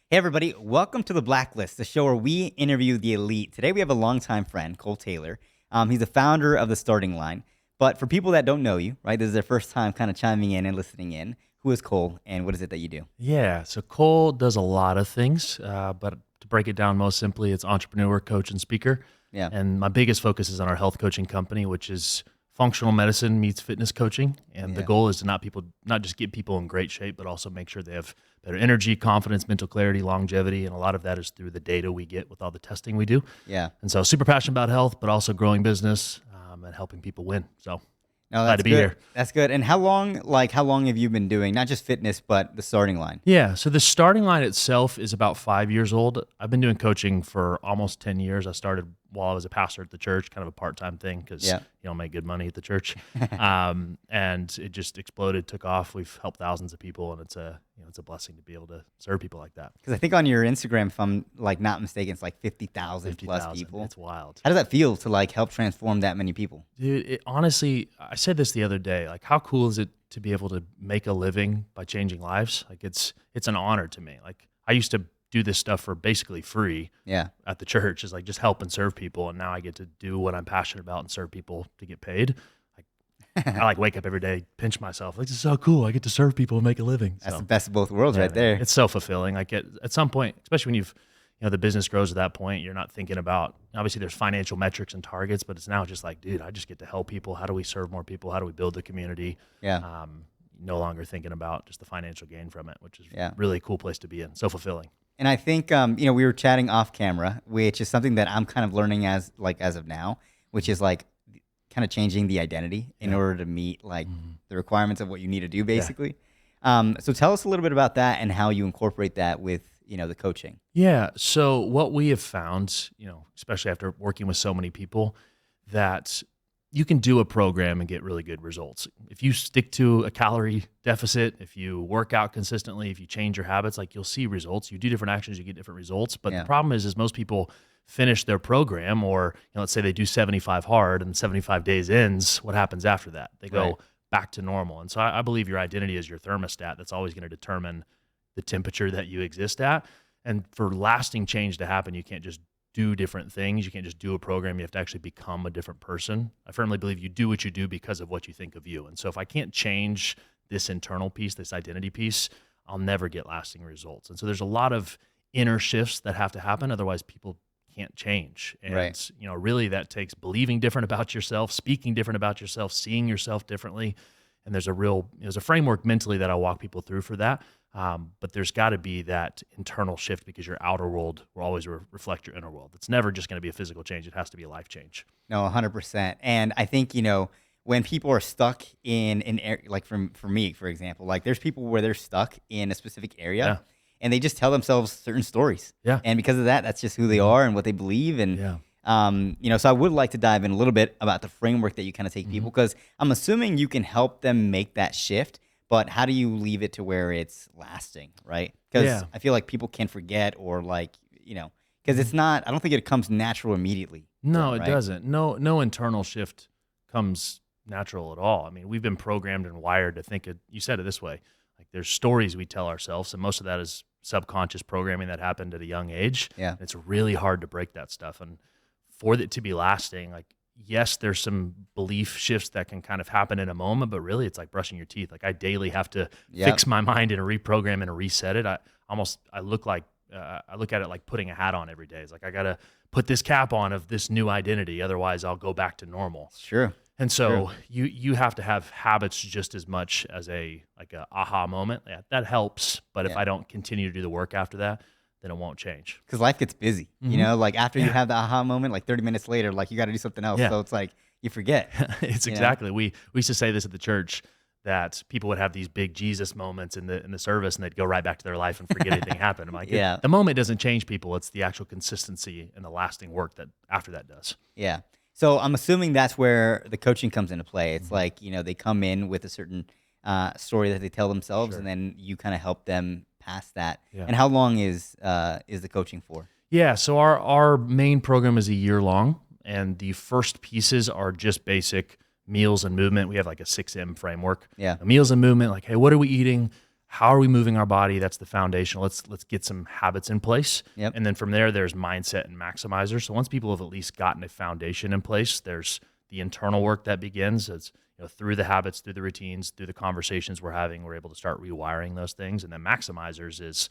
Hey, everybody, welcome to the Blacklist, the show where we interview the elite. Today, we have a longtime friend, Cole Taylor. He's the founder of the Starting Line. But for people that don't know you, right, this is their first time kind of chiming in and listening in. Who is Cole, and what is it that you do? Yeah, so Cole does a lot of things, but to break it down most simply, it's entrepreneur, coach, and speaker. Yeah, And my biggest focus is on our health coaching company, which is functional medicine meets fitness coaching. And the yeah, goal is to not just get people in great shape, but also make sure they have better energy, confidence, mental clarity, longevity. And a lot of that is through the data we get with all the testing we do. yeah. And so super passionate about health, but also growing business and helping people win. So No, glad that's to be good. here. That's good. And how long have you been doing not just fitness, but the Starting Line? Yeah, so the starting line itself is about 5 years old. I've been doing coaching for almost 10 years. I started while I was a pastor at the church, kind of a part-time thing because Yeah. you don't make good money at the church. And it just exploded, took off. We've helped thousands of people, and it's a blessing to be able to serve people like that. Because I think on your Instagram, if I'm like not mistaken, it's like 50,000 plus 50,000, people. it's wild. How does that feel to like help transform that many people? Dude, honestly, I said this the other day. Like, how cool is it to be able to make a living by changing lives? Like, it's an honor to me. Like, I used to do this stuff for basically free Yeah. at the church, is like just help and serve people, and now I get to do what I'm passionate about and serve people to get paid. Like, I like wake up every day, pinch myself. Like, this is so cool. I get to serve people and make a living. That's So the best of both worlds yeah, right man, there. it's so fulfilling. Like at some point, especially when the business grows to that point, you're not thinking about, obviously there's financial metrics and targets, but it's now just like, dude, I just get to help people. How do we serve more people? How do we build the community? Yeah. No longer thinking about just the financial gain from it, which is Yeah. really a cool place to be in. So fulfilling. And I think we were chatting off camera, which is something that I'm kind of learning as of now, which is like kind of changing the identity in Yeah. order to meet like Mhm. the requirements of what you need to do, Yeah. basically. So tell us a little bit about that and how you incorporate that with the coaching. Yeah. So what we have found, especially after working with so many people, that you can do a program and get really good results. If you stick to a calorie deficit, if you work out consistently, if you change your habits, like, you'll see results. You do different actions, you get different results. But Yeah. the problem is most people finish their program, or let's say they do 75 hard and 75 days ends. What happens after that? They go Right. back to normal. And so I believe your identity is your thermostat. That's always going to determine the temperature that you exist at. And for lasting change to happen, you can't just do different things. You can't just do a program. You have to actually become a different person. I firmly believe you do what you do because of what you think of you. And so if I can't change this internal piece, this identity piece, I'll never get lasting results. And so there's a lot of inner shifts that have to happen. Otherwise, people can't change. And, Right. really that takes believing different about yourself, speaking different about yourself, seeing yourself differently. And there's a framework mentally that I walk people through for that. But there's got to be that internal shift, because your outer world will always reflect your inner world. It's never just going to be a physical change. It has to be a life change. No, 100%. And I think, when people are stuck in an area, like for me, for example, like there's people where they're stuck in a specific area Yeah. and they just tell themselves certain stories. Yeah. And because of that, that's just who they Mhm. are and what they believe. And, Yeah. so I would like to dive in a little bit about the framework that you kind of take people, Mhm. because I'm assuming you can help them make that shift, but how do you leave it to where it's lasting, right? Because Yeah. I feel like people can forget or because it's not, I don't think it comes natural immediately. for No, them, it right? doesn't. No internal shift comes natural at all. I mean, we've been programmed and wired to think it. You said it this way: like, there's stories we tell ourselves, and most of that is subconscious programming that happened at a young age. Yeah. And it's really hard to break that stuff. And for it to be lasting, like, yes, there's some belief shifts that can kind of happen in a moment, but really it's like brushing your teeth. Like, I daily have to Yep. fix my mind and reprogram and reset it. I look at it like putting a hat on every day. It's like, I got to put this cap on of this new identity. Otherwise I'll go back to normal. It's true. And True. so you have to have habits just as much as a aha moment. Yeah, that helps. But if Yeah. I don't continue to do the work after that, then it won't change. Because life gets busy, Mhm. like after you Yeah. have the aha moment, like 30 minutes later, like you got to do something else. Yeah. So it's like you forget. It's you know? exactly. We used to say this at the church, that people would have these big Jesus moments in the service, and they'd go right back to their life and forget anything happened. I'm like, Yeah. the moment doesn't change people. It's the actual consistency and the lasting work that after that does. Yeah. So I'm assuming that's where the coaching comes into play. It's Mhm. like, they come in with a certain story that they tell themselves, Sure. and then you kind of help them past that. Yeah. And how long is the coaching for? Yeah. So our main program is a year long, and the first pieces are just basic meals and movement. We have like a 6M framework. Yeah. Meals and movement, like, hey, what are we eating? how are we moving our body? That's the foundation. Let's get some habits in place. Yep. And then from there, there's mindset and maximizer. So once people have at least gotten a foundation in place, there's the internal work that begins. It's, through the habits, through the routines, through the conversations we're having, we're able to start rewiring those things. And then maximizers is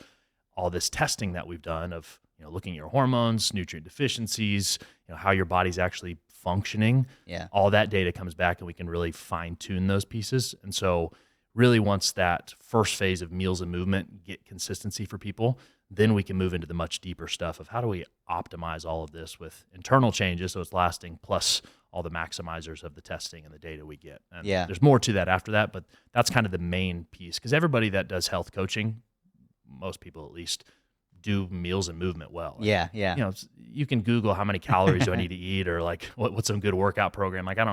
all this testing that we've done of, looking at your hormones, nutrient deficiencies, how your body's actually functioning. Yeah. All that data comes back and we can really fine tune those pieces. And so really once that first phase of meals and movement get consistency for people, then we can move into the much deeper stuff of how do we optimize all of this with internal changes so it's lasting, plus all the maximizers of the testing and the data we get. And there's more to that after that, but that's kind of the main piece, because everybody that does health coaching, most people at least, do meals and movement well. Yeah. You can Google how many calories do I need to eat, or like what's some good workout program. Like you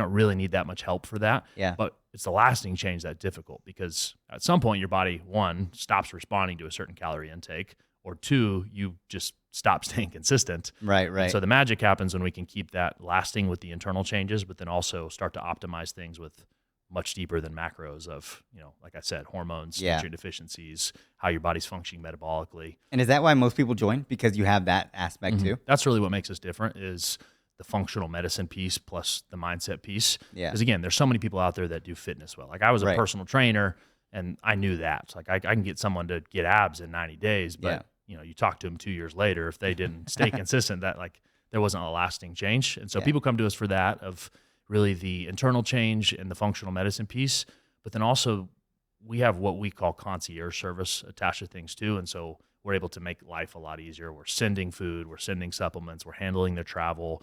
don't really need that much help for that. Yeah. But it's the lasting change that's difficult, because at some point your body, one, stops responding to a certain calorie intake, or two, you just stop staying consistent. Right. And so the magic happens when we can keep that lasting with the internal changes, but then also start to optimize things with much deeper than macros of, like I said, hormones, nutrient deficiencies, how your body's functioning metabolically. And is that why most people join? Because you have that aspect too? That's really what makes us different, is the functional medicine piece plus the mindset piece. Yeah. Because again, there's so many people out there that do fitness well. Like I was a personal trainer, and I knew that. It's like I can get someone to get abs in 90 days, but you talk to them 2 years later, if they didn't stay consistent, that like there wasn't a lasting change. And so people come to us for that, of really the internal change and the functional medicine piece. But then also we have what we call concierge service attached to things too. And so we're able to make life a lot easier. We're sending food, we're sending supplements, we're handling their travel,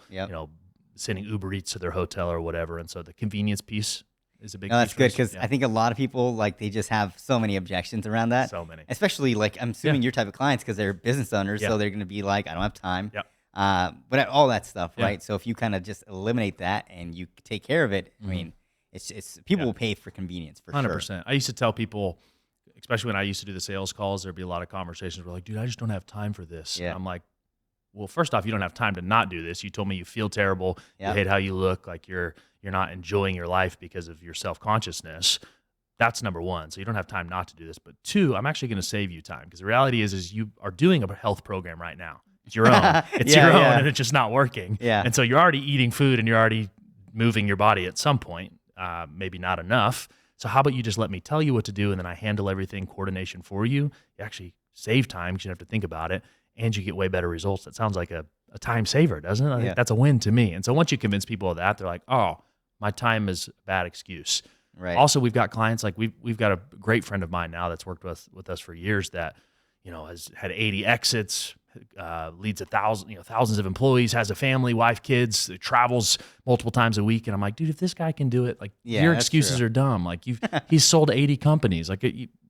sending Uber Eats to their hotel or whatever. And so the convenience piece is a big piece. That's good, because I think a lot of people, like, they just have so many objections around that. So many. Especially, like, I'm assuming your type of clients, because they're business owners, so they're going to be like, I don't have time. Yep. But all that stuff, right? So if you kind of just eliminate that and you take care of it, I mean, it's people will pay for convenience for 100%. sure. I used to tell people, especially when I used to do the sales calls, there'd be a lot of conversations where like, dude, I just don't have time for this. Yeah. And I'm like, well, first off, you don't have time to not do this. You told me you feel terrible. You hate how you look, like you're not enjoying your life because of your self-consciousness. That's number one. So you don't have time not to do this. But two, I'm actually going to save you time, because the reality is you are doing a health program right now. It's your own. It's your own, and it's just not working. Yeah. And so you're already eating food and you're already moving your body at some point, maybe not enough. So how about you just let me tell you what to do, and then I handle everything, coordination for you. You actually save time because you don't have to think about it, and you get way better results. That sounds like a time saver, doesn't it? I think that's a win to me. And so once you convince people of that, they're like, oh, my time is a bad excuse. Right. Also, we've got clients, like we've got a great friend of mine now that's worked with us for years that, has had 80 exits, leads thousands of employees, has a family, wife, kids, travels multiple times a week. And I'm like, dude, if this guy can do it, like your excuses are dumb. Like he's sold 80 companies. Like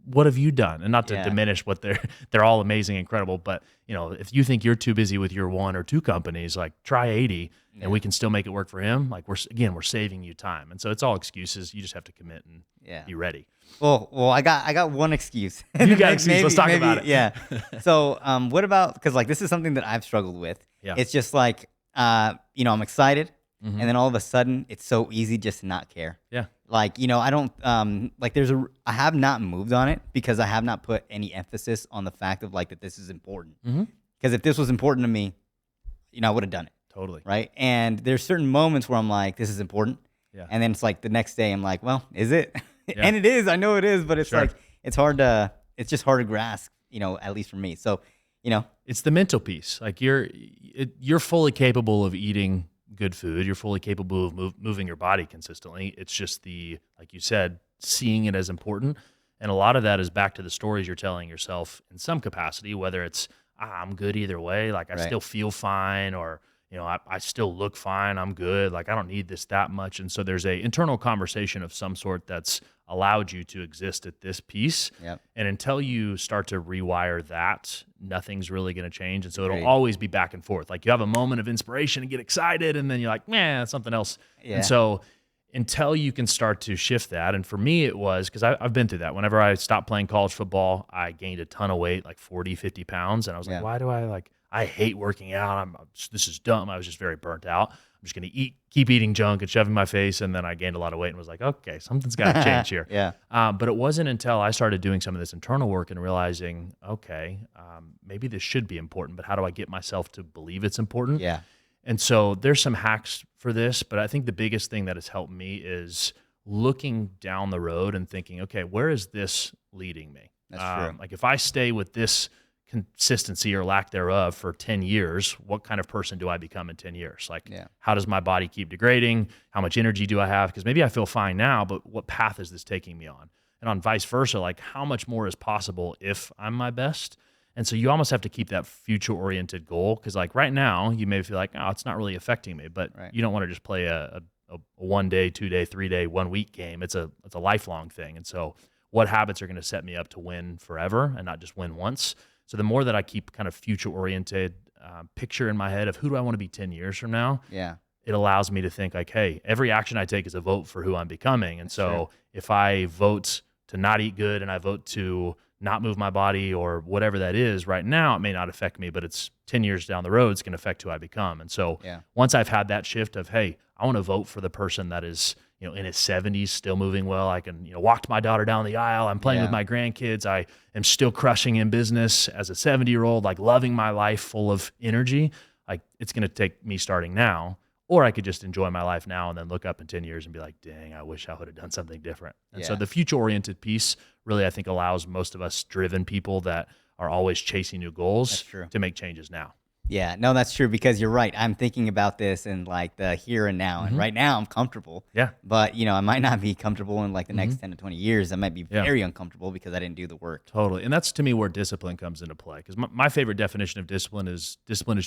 what have you done? And not to diminish what they're all amazing, incredible. But if you think you're too busy with your 1 or 2 companies, like try 80 and we can still make it work for him. Like we're saving you time. And so it's all excuses. You just have to commit and be ready. Well, I got one excuse. You got excuse. Let's talk about it. Yeah. So, what about, because like this is something that I've struggled with. Yeah. It's just like, I'm excited, and then all of a sudden it's so easy just to not care. Yeah. Like, I don't like I have not moved on it because I have not put any emphasis on the fact of like that this is important. Because if this was important to me, I would have done it. Totally. Right. And there's certain moments where I'm like, this is important. Yeah. And then it's like the next day I'm like, well, is it? And it is. I know it is, but it's like it's just hard to grasp, at least for me. So, it's the mental piece. Like you're fully capable of eating good food. You're fully capable of moving your body consistently. It's just like you said, seeing it as important. And a lot of that is back to the stories you're telling yourself in some capacity, whether it's, I'm good either way. Like I still feel fine, or, I still look fine. I'm good. Like I don't need this that much. And so there's a internal conversation of some sort that's allowed you to exist at this piece. Yep. And until you start to rewire that, nothing's really going to change. And so it'll always be back and forth. Like you have a moment of inspiration and get excited, and then you're like, man, something else. Yeah. And so until you can start to shift that. And for me, it was, because I've been through that. Whenever I stopped playing college football, I gained a ton of weight, like 40, 50 pounds. And I was like, why do I hate working out. This is dumb. I was just very burnt out. just going to keep eating junk and shoving my face. And then I gained a lot of weight and was like, okay, something's got to change here. Yeah. But it wasn't until I started doing some of this internal work and realizing, okay, maybe this should be important, but how do I get myself to believe it's important? Yeah. And so there's some hacks for this, but I think the biggest thing that has helped me is looking down the road and thinking, okay, where is this leading me? That's true. Like if I stay with this consistency or lack thereof for 10 years, what kind of person do I become in 10 years? Like, how does my body keep degrading? How much energy do I have? Because maybe I feel fine now, but what path is this taking me on? And on vice versa, like how much more is possible if I'm my best? And so you almost have to keep that future-oriented goal, because like right now, you may feel like, oh, it's not really affecting me, but you don't want to just play a 1 day, 2 day, 3 day, 1 week game. It's a lifelong thing. And so what habits are going to set me up to win forever and not just win once? So the more that I keep kind of future-oriented picture in my head of who do I want to be 10 years from now, it allows me to think like, hey, every action I take is a vote for who I'm becoming. And so if I vote to not eat good and I vote to not move my body or whatever that is right now, it may not affect me, but it's 10 years down the road, it's going to affect who I become. And so once I've had that shift of, hey, I want to vote for the person that is, in his 70s, still moving well. I can, walk my daughter down the aisle. I'm playing with my grandkids. I am still crushing in business as a 70-year-old, like loving my life full of energy. Like it's going to take me starting now, or I could just enjoy my life now and then look up in 10 years and be like, dang, I wish I would have done something different. And so the future-oriented piece really, I think, allows most of us driven people that are always chasing new goals to make changes now. Yeah, no, that's true, because you're right. I'm thinking about this in like the here and now. And right now I'm comfortable. Yeah. But, I might not be comfortable in like the next 10 to 20 years. I might be very uncomfortable because I didn't do the work. Totally. And that's to me where discipline comes into play. Because my favorite definition of discipline is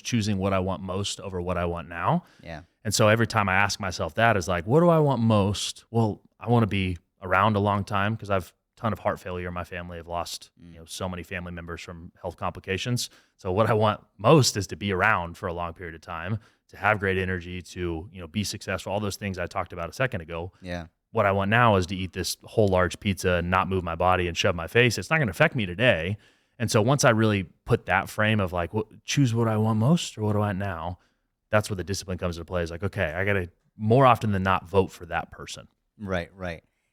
choosing what I want most over what I want now. Yeah. And so every time I ask myself that is like, what do I want most? Well, I want to be around a long time because I've ton of heart failure in my family. I've lost, so many family members from health complications. So what I want most is to be around for a long period of time, to have great energy, to, be successful, all those things I talked about a second ago. Yeah. What I want now is to eat this whole large pizza and not move my body and shove my face. It's not going to affect me today. And so once I really put that frame of like, choose what I want most or what do I want now, that's where the discipline comes into play. Is like, okay, I got to more often than not vote for that person. Right.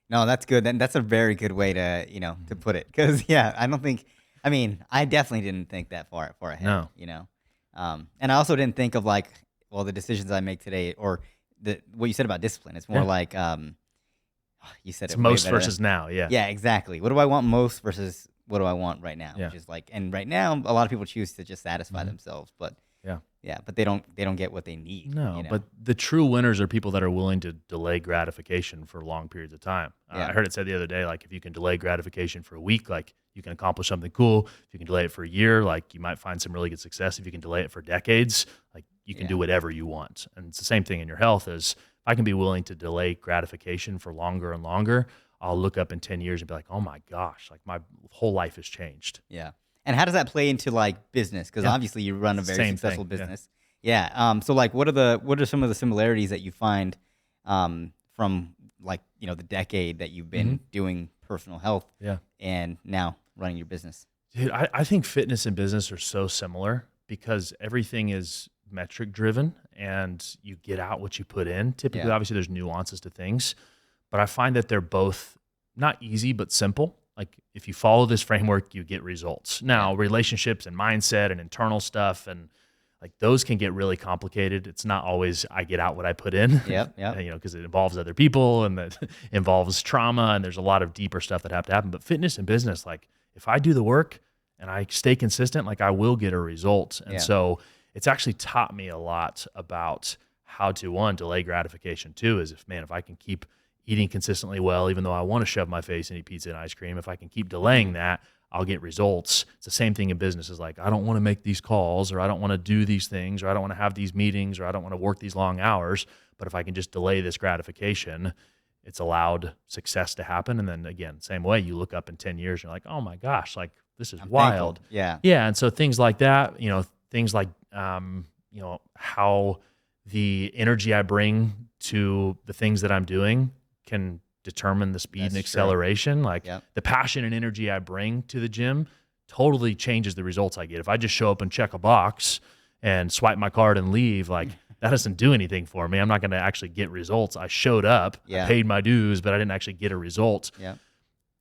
No, that's good. That's a very good way to, to put it. Because, I definitely didn't think that far ahead, and I also didn't think of like, well, the decisions I make today or what you said about discipline. It's more like, you said it's it most versus now. Yeah. Yeah, exactly. What do I want most versus what do I want right now? Yeah. Which is like, and right now, a lot of people choose to just satisfy themselves, but but they don't get what they need. No, but the true winners are people that are willing to delay gratification for long periods of time. I heard it said the other day, like if you can delay gratification for a week, like you can accomplish something cool. If you can delay it for a year, like you might find some really good success. If you can delay it for decades, like you can do whatever you want. And it's the same thing in your health. Is if I can be willing to delay gratification for longer and longer, I'll look up in 10 years and be like, oh my gosh, like my whole life has changed. Yeah. And how does that play into like business? Because obviously you run a very successful business. Yeah. So like, what are some of the similarities that you find from like the decade that you've been doing personal health? And now running your business. Dude, I think fitness and business are so similar because everything is metric driven and you get out what you put in. Typically, obviously, there's nuances to things, but I find that they're both not easy but simple. Like if you follow this framework, you get results. Now, relationships and mindset and internal stuff and like those can get really complicated. It's not always I get out what I put in. Because it involves other people and that involves trauma and there's a lot of deeper stuff that have to happen. But fitness and business, like if I do the work and I stay consistent, like I will get a result. And so it's actually taught me a lot about how to, one, delay gratification. Two, is if I can keep eating consistently well, even though I want to shove my face and eat pizza and ice cream, if I can keep delaying that, I'll get results. It's the same thing in business. Is like, I don't want to make these calls or I don't want to do these things or I don't want to have these meetings or I don't want to work these long hours. But if I can just delay this gratification, it's allowed success to happen. And then again, same way, you look up in 10 years and you're like, oh my gosh, like this is wild. Thankful. Yeah. And so things like that, things like, how the energy I bring to the things that I'm doing can determine the speed and acceleration. True. Like the passion and energy I bring to the gym totally changes the results I get. If I just show up and check a box and swipe my card and leave, like that doesn't do anything for me. I'm not going to actually get results. I showed up, I paid my dues, but I didn't actually get a result. Yeah.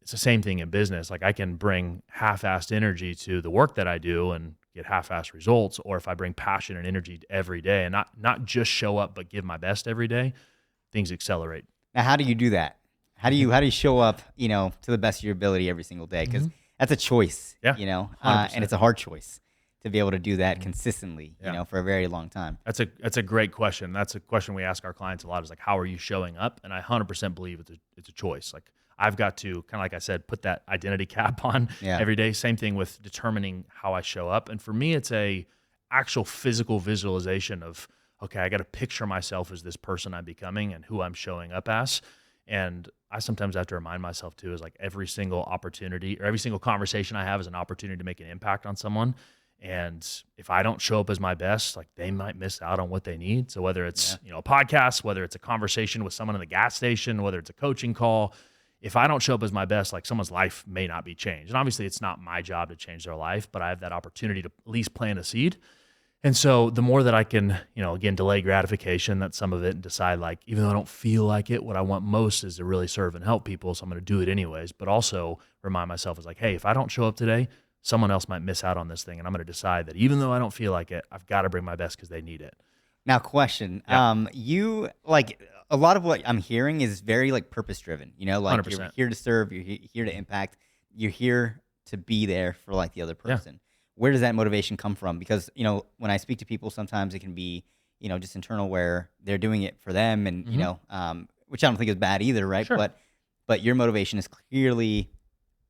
It's the same thing in business. Like I can bring half-assed energy to the work that I do and get half-assed results, or if I bring passion and energy every day and not just show up but give my best every day, things accelerate. Now, how do you do that? How do you show up, to the best of your ability every single day? Because that's a choice, Yeah, and it's a hard choice to be able to do that consistently, for a very long time. That's a great question. That's a question we ask our clients a lot, is like, how are you showing up? And I 100% believe it's a choice. Like I've got to, kind of like I said, put that identity cap on every day. Same thing with determining how I show up. And for me, it's a actual physical visualization of, okay, I got to picture myself as this person I'm becoming and who I'm showing up as. And I sometimes have to remind myself too, is like every single opportunity or every single conversation I have is an opportunity to make an impact on someone. And if I don't show up as my best, like they might miss out on what they need. So whether it's, a podcast, whether it's a conversation with someone in the gas station, whether it's a coaching call, if I don't show up as my best, like someone's life may not be changed. And obviously it's not my job to change their life, but I have that opportunity to at least plant a seed. And so the more that I can, again, delay gratification, that's some of it, and decide like, even though I don't feel like it, what I want most is to really serve and help people. So I'm going to do it anyways, but also remind myself is like, hey, if I don't show up today, someone else might miss out on this thing. And I'm going to decide that even though I don't feel like it, I've got to bring my best because they need it. Now, question, you like a lot of what I'm hearing is very like purpose driven, like 100%. You're here to serve, you're here to impact, you're here to be there for like the other person. Where does that motivation come from? Because, when I speak to people, sometimes it can be, just internal where they're doing it for them and, which I don't think is bad either. Right. Sure. But your motivation is clearly,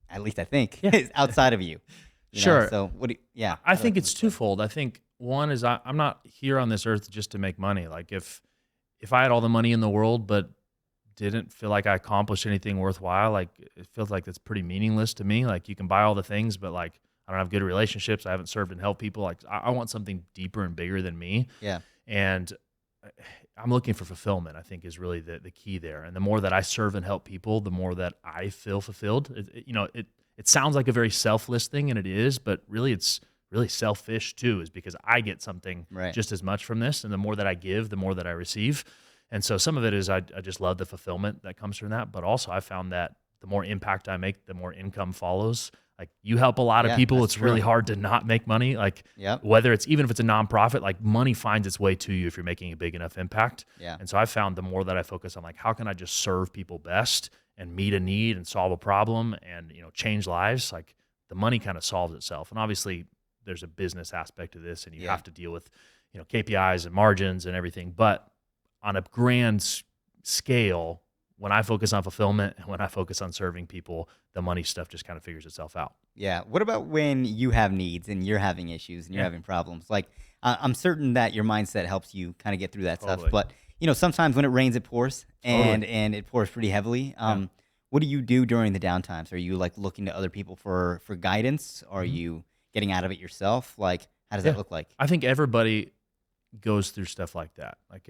at least I think, is outside of you. Sure. So what do you, I think it's twofold. I think one is I'm not here on this earth just to make money. Like if I had all the money in the world, but didn't feel like I accomplished anything worthwhile, like it feels like that's pretty meaningless to me. Like you can buy all the things, but like, I don't have good relationships. I haven't served and helped people. Like I want something deeper and bigger than me. Yeah. And I'm looking for fulfillment, I think is really the key there. And the more that I serve and help people, the more that I feel fulfilled. It sounds like a very selfless thing, and it is, but really it's really selfish too, is because I get something just as much from this. And the more that I give, the more that I receive. And so some of it is I just love the fulfillment that comes from that. But also I found that the more impact I make, the more income follows. Like you help a lot of people. It's really hard to not make money. Like whether it's, even if it's a nonprofit, like money finds its way to you if you're making a big enough impact. Yeah. And so I found the more that I focus on like, how can I just serve people best and meet a need and solve a problem and, change lives, like the money kind of solves itself. And obviously there's a business aspect to this and you have to deal with, KPIs and margins and everything. But on a grand scale, when I focus on fulfillment and when I focus on serving people, the money stuff just kind of figures itself out. Yeah. What about when you have needs and you're having issues and you're having problems? Like, I'm certain that your mindset helps you kind of get through that stuff. But, sometimes when it rains, it pours and it pours pretty heavily. What do you do during the downtimes? Are you like looking to other people for guidance? Or are you getting out of it yourself? Like, how does that look like? I think everybody goes through stuff like that. Like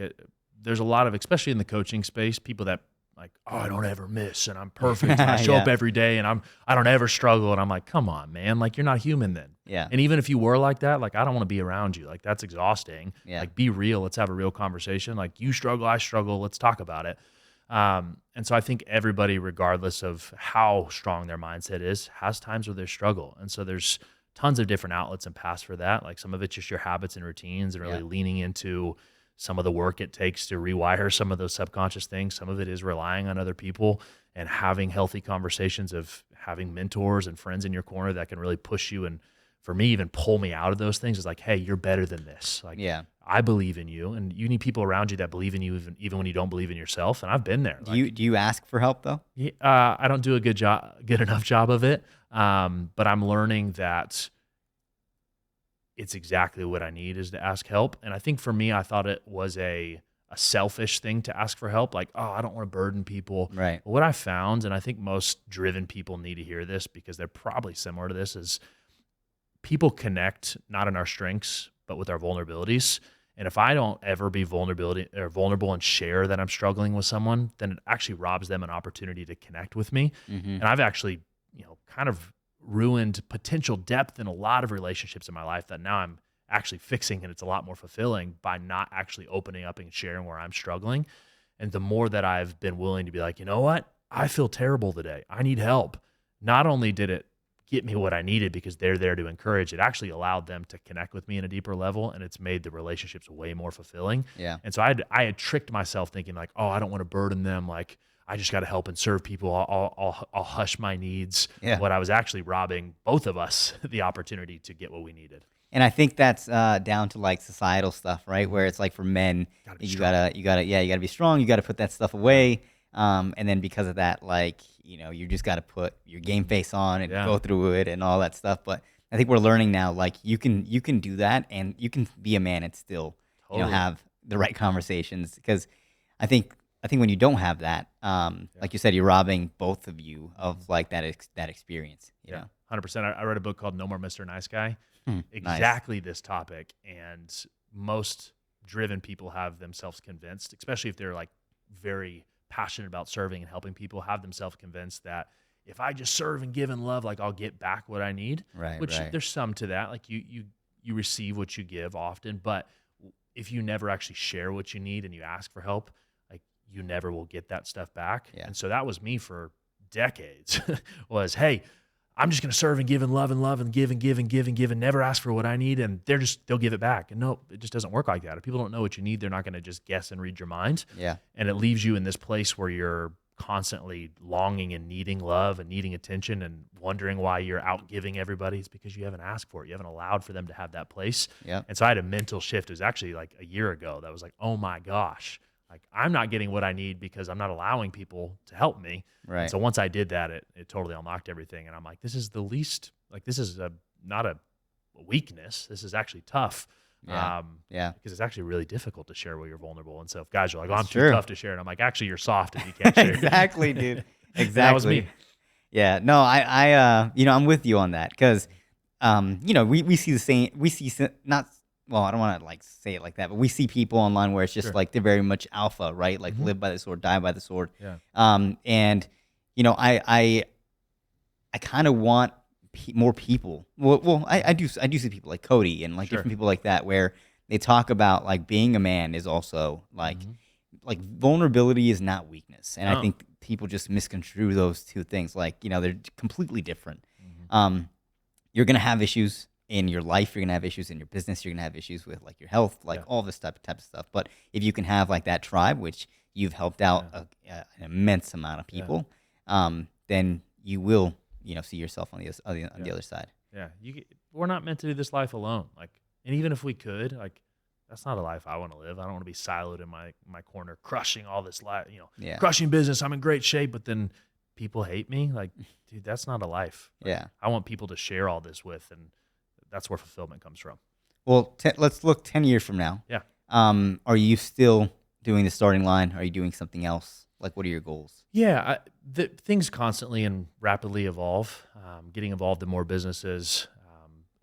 there's a lot of, especially in the coaching space, people that like, oh, I don't ever miss and I'm perfect. And I show up every day and I don't ever struggle. And I'm like, come on, man. Like you're not human then. Yeah. And even if you were like that, like I don't want to be around you. Like that's exhausting. Yeah. Like be real. Let's have a real conversation. Like you struggle, I struggle. Let's talk about it. And so I think everybody, regardless of how strong their mindset is, has times where they struggle. And so there's tons of different outlets and paths for that. Like some of it's just your habits and routines and really leaning into some of the work it takes to rewire some of those subconscious things. Some of it is relying on other people and having healthy conversations, of having mentors and friends in your corner that can really push you. And for me, even pull me out of those things. Is like, hey, you're better than this. Like, I believe in you, and you need people around you that believe in you, even when you don't believe in yourself. And I've been there. Do you ask for help though? I don't do a good enough job of it. But I'm learning that it's exactly what I need, is to ask help. And I think for me, I thought it was a selfish thing to ask for help. Like, oh, I don't want to burden people. Right. But what I found, and I think most driven people need to hear this because they're probably similar to this, is people connect not in our strengths, but with our vulnerabilities. And if I don't ever be vulnerable and share that I'm struggling with someone, then it actually robs them an opportunity to connect with me. Mm-hmm. And I've actually, kind of ruined potential depth in a lot of relationships in my life that now I'm actually fixing, and it's a lot more fulfilling by not actually opening up and sharing where I'm struggling. And the more that I've been willing to be like, you know what, I feel terrible today, I need help. Not only did it get me what I needed because they're there to encourage, it actually allowed them to connect with me in a deeper level, and it's made the relationships way more fulfilling. Yeah. And so I had tricked myself thinking like, oh, I don't want to burden them. Like, I just got to help and serve people. I'll hush my needs. Yeah. What I was actually robbing both of us the opportunity to get what we needed. And I think that's down to like societal stuff, right? Where it's like for men, you gotta be strong. You gotta put that stuff away. And then because of that, like, you just gotta put your game face on and go through it and all that stuff. But I think we're learning now, like you can do that, and you can be a man and still, have the right conversations. Because I think when you don't have that, like you said, you're robbing both of you of like that experience. You know? 100%. I read a book called No More Mr. Nice Guy. Exactly this topic, and most driven people have themselves convinced, especially if they're like very passionate about serving and helping people, have themselves convinced that if I just serve and give and love, like I'll get back what I need. Which there's some to that. Like you receive what you give often, but if you never actually share what you need and you ask for help, like you never will get that stuff back. And so that was me for decades. Was, hey, I'm just going to serve and give and love and give and give and give and give and never ask for what I need. And they'll give it back. And no, it just doesn't work like that. If people don't know what you need, they're not going to just guess and read your mind. And it leaves you in this place where you're constantly longing and needing love and needing attention and wondering why you're out giving everybody. It's because you haven't asked for it. You haven't allowed for them to have that place. And so I had a mental shift. It was actually like a year ago that was like, oh my gosh, like I'm not getting what I need because I'm not allowing people to help me. And so once I did that, it totally unlocked everything. And I'm like, this is the least, like this is not a weakness. This is actually tough. Because it's actually really difficult to share where you're vulnerable. And so if guys are like, oh, I'm too tough to share, and I'm like, actually, you're soft if you can't share. Exactly, dude. Exactly. That was me. Yeah. No, I'm with you on that because, we see the same. We see not. Well, I don't want to like say it like that, but we see people online where it's just like they're very much alpha, right? Like live by the sword, die by the sword. And I kind of want more people. Well, I do see people like Cody and like different people like that where they talk about like being a man is also like vulnerability is not weakness, and I think people just misconstrue those two things. Like they're completely different. You're gonna have issues in your life, you're gonna have issues in your business, you're gonna have issues with like your health, like all this type of stuff. But if you can have like that tribe, which you've helped out an immense amount of people, then you will, see yourself on the other side. We're not meant to do this life alone. Like, and even if we could, like, that's not a life I want to live. I don't want to be siloed in my corner, crushing all this life, crushing business. I'm in great shape, but then people hate me. Like, dude, that's not a life. Like, I want people to share all this with, and that's where fulfillment comes from. Well, let's look 10 years from now. Are you still doing the starting line? Are you doing something else? Like, what are your goals? Things constantly and rapidly evolve. Getting involved in more businesses,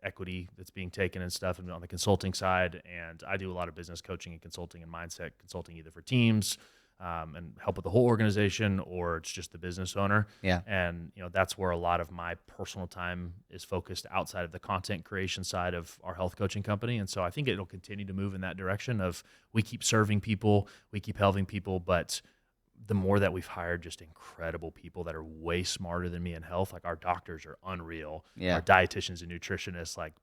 equity that's being taken and stuff, and on the consulting side. And I do a lot of business coaching and consulting and mindset consulting, either for teams and help with the whole organization, or it's just the business owner. And that's where a lot of my personal time is focused outside of the content creation side of our health coaching company. And so I think it'll continue to move in that direction of we keep serving people, we keep helping people, but the more that we've hired just incredible people that are way smarter than me in health, like our doctors are unreal. Our dietitians and nutritionists, like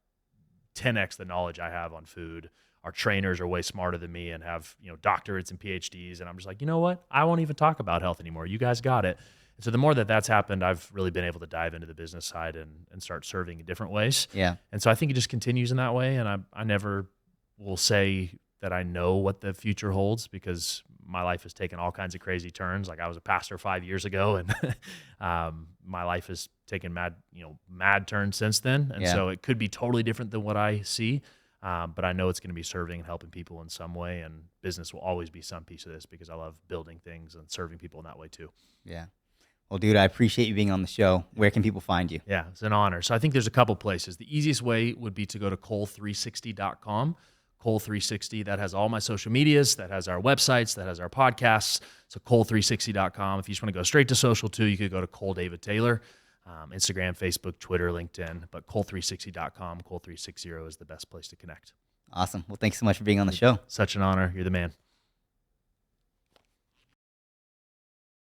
10x the knowledge I have on food. Our trainers are way smarter than me and have, doctorates and PhDs. And I'm just like, you know what? I won't even talk about health anymore. You guys got it. And so the more that that's happened, I've really been able to dive into the business side and start serving in different ways. And so I think it just continues in that way. And I never will say that I know what the future holds, because my life has taken all kinds of crazy turns. Like, I was a pastor 5 years ago, and my life has taken mad turns since then. And so it could be totally different than what I see. But I know it's going to be serving and helping people in some way, and business will always be some piece of this because I love building things and serving people in that way too. Well, dude, I appreciate you being on the show. Where can people find you? It's an honor. So I think there's a couple places. The easiest way would be to go to Cole360.com. Cole360, that has all my social medias, that has our websites, that has our podcasts. So Cole360.com. If you just want to go straight to social too, you could go to Cole David Taylor. Instagram, Facebook, Twitter, LinkedIn, but Cole360.com. Cole360 is the best place to connect. Awesome. Well, thanks so much for being on the show. Such an honor. You're the man.